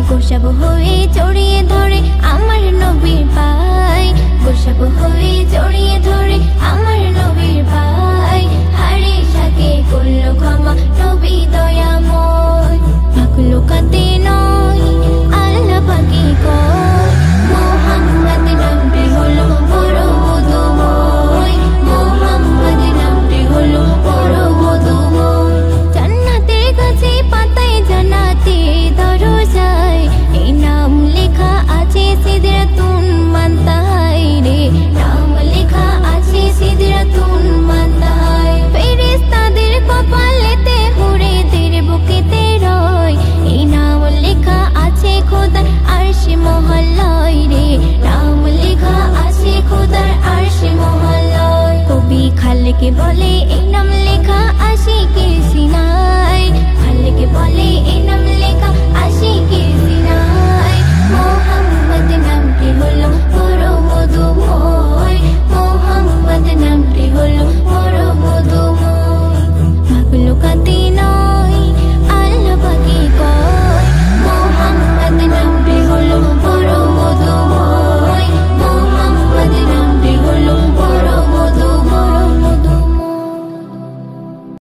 গোসাব হয়ে জড়িয়ে ধরে আমার নবীর পায়, গোসাব হয়ে জড়িয়ে ধরে আমার নবীর পায়। হারে সাকে করল ক্ষমা নবী দয়াময়, মাখলুকাতে নয় আল্লাহ পাকে কয়। মুহাম্মদ নামটি হলো বড় মধুময়, মুহাম্মদ নামটি হলো বড় মধুময়। জান্নাতের কাছে পাতায় জান্নাতে দরজায় এই নাম লেখা আছে সিদরাতুন মুনতাহায় রে, নাম লেখা আছে সিদরাতুন মুনতাহায়। ফেরেশতাদের কপালেতে হুরেদের বুকেতে রয় এই নাম লেখা আছে খোদার আরশে মহল্লায় রে, নাম লেখা আছে খোদার আরশে মহল্লায়। কবি খালেকে বলে